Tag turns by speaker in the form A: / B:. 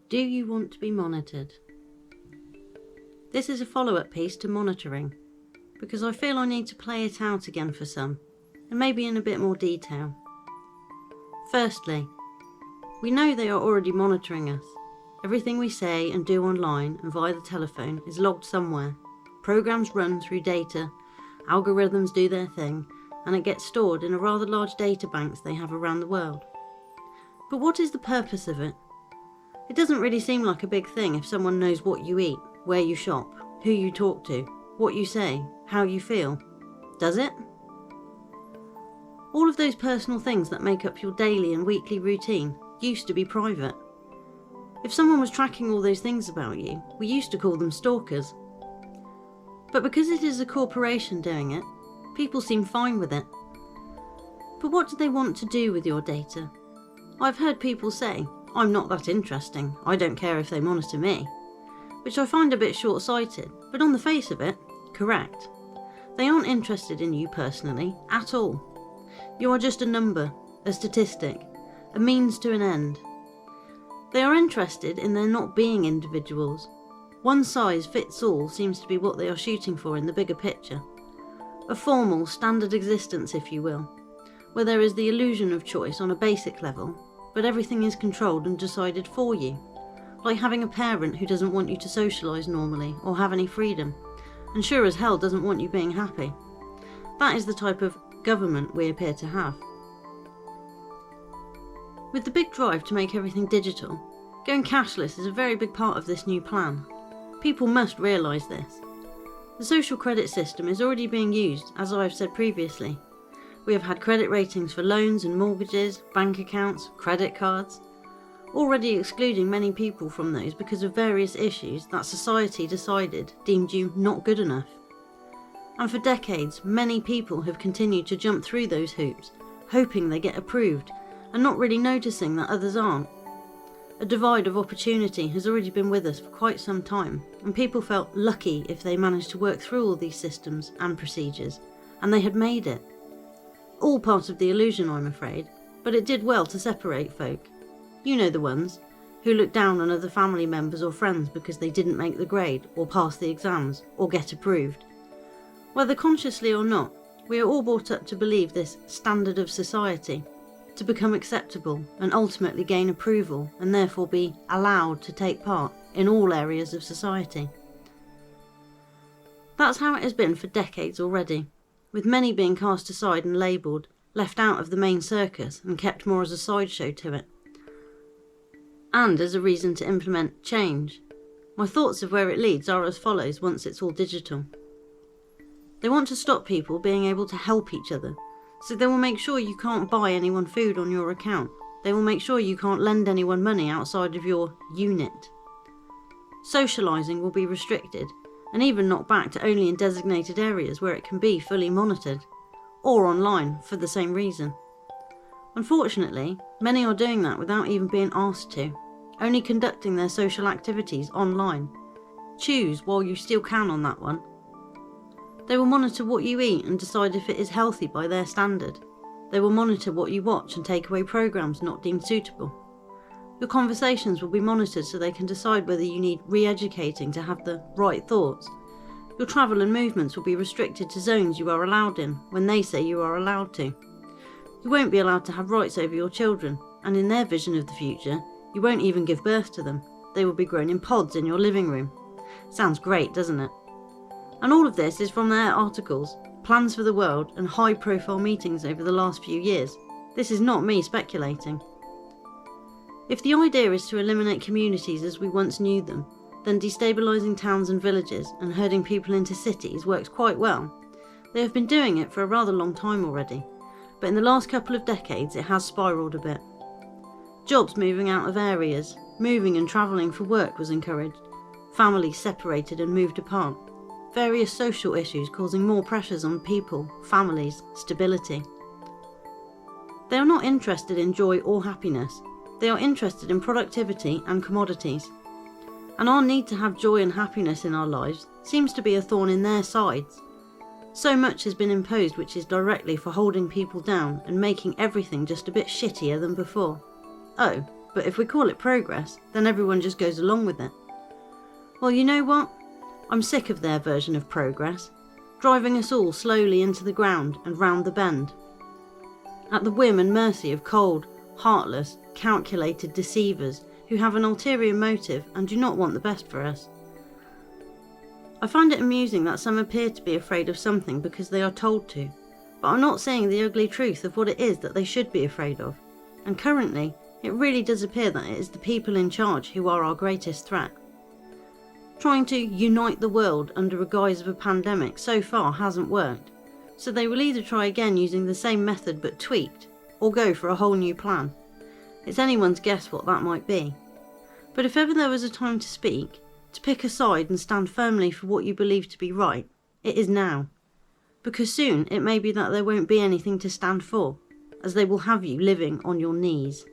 A: Do you want to be monitored? This is a follow-up piece to monitoring, because I feel I need to play it out again for some, and maybe in a bit more detail. Firstly, we know they are already monitoring us. Everything we say and do online and via the telephone is logged somewhere. Programs run through data, algorithms do their thing, and it gets stored in a rather large data banks they have around the world. But what is the purpose of it? It doesn't really seem like a big thing if someone knows what you eat, where you shop, who you talk to, what you say, how you feel. Does it? All of those personal things that make up your daily and weekly routine used to be private. If someone was tracking all those things about you, we used to call them stalkers. But because it is a corporation doing it, people seem fine with it. But what do they want to do with your data? I've heard people say, "I'm not that interesting, I don't care if they monitor me," which I find a bit short-sighted, but on the face of it, correct. They aren't interested in you personally, at all. You are just a number, a statistic, a means to an end. They are interested in there not being individuals. One size fits all seems to be what they are shooting for in the bigger picture. A formal, standard existence, if you will, where there is the illusion of choice on a basic level, but everything is controlled and decided for you. Like having a parent who doesn't want you to socialise normally or have any freedom, and sure as hell doesn't want you being happy. That is the type of government we appear to have. With the big drive to make everything digital, going cashless is a very big part of this new plan. People must realise this. The social credit system is already being used, as I have said previously. We have had credit ratings for loans and mortgages, bank accounts, credit cards, already excluding many people from those because of various issues that society decided deemed you not good enough. And for decades, many people have continued to jump through those hoops, hoping they get approved, and not really noticing that others aren't. A divide of opportunity has already been with us for quite some time, and people felt lucky if they managed to work through all these systems and procedures, and they had made it. All part of the illusion, I'm afraid, but it did well to separate folk. You know the ones, who look down on other family members or friends because they didn't make the grade, or pass the exams, or get approved. Whether consciously or not, we are all brought up to believe this standard of society, to become acceptable and ultimately gain approval and therefore be allowed to take part in all areas of society. That's how it has been for decades already, with many being cast aside and labelled, left out of the main circus and kept more as a sideshow to it, and as a reason to implement change. My thoughts of where it leads are as follows once it's all digital. They want to stop people being able to help each other, so they will make sure you can't buy anyone food on your account. They will make sure you can't lend anyone money outside of your unit. Socialising will be restricted, and even knocked back to only in designated areas where it can be fully monitored, or online for the same reason. Unfortunately, many are doing that without even being asked to, only conducting their social activities online. Choose while you still can on that one. They will monitor what you eat and decide if it is healthy by their standard. They will monitor what you watch and take away programs not deemed suitable. Your conversations will be monitored so they can decide whether you need re-educating to have the right thoughts. Your travel and movements will be restricted to zones you are allowed in when they say you are allowed to. You won't be allowed to have rights over your children, and in their vision of the future, you won't even give birth to them. They will be grown in pods in your living room. Sounds great, doesn't it? And all of this is from their articles, plans for the world, and high-profile meetings over the last few years. This is not me speculating. If the idea is to eliminate communities as we once knew them, then destabilising towns and villages and herding people into cities works quite well. They have been doing it for a rather long time already, but in the last couple of decades it has spiralled a bit. Jobs moving out of areas, moving and travelling for work was encouraged, families separated and moved apart. Various social issues causing more pressures on people, families, stability. They are not interested in joy or happiness. They are interested in productivity and commodities. And our need to have joy and happiness in our lives seems to be a thorn in their sides. So much has been imposed which is directly for holding people down and making everything just a bit shittier than before. Oh, but if we call it progress, then everyone just goes along with it. Well, you know what? I'm sick of their version of progress, driving us all slowly into the ground and round the bend, at the whim and mercy of cold, heartless, calculated deceivers who have an ulterior motive and do not want the best for us. I find it amusing that some appear to be afraid of something because they are told to, but are not seeing the ugly truth of what it is that they should be afraid of, and currently it really does appear that it is the people in charge who are our greatest threat. Trying to unite the world under a guise of a pandemic so far hasn't worked, so they will either try again using the same method but tweaked, or go for a whole new plan. It's anyone's guess what that might be. But if ever there was a time to speak, to pick a side and stand firmly for what you believe to be right, it is now. Because soon it may be that there won't be anything to stand for, as they will have you living on your knees.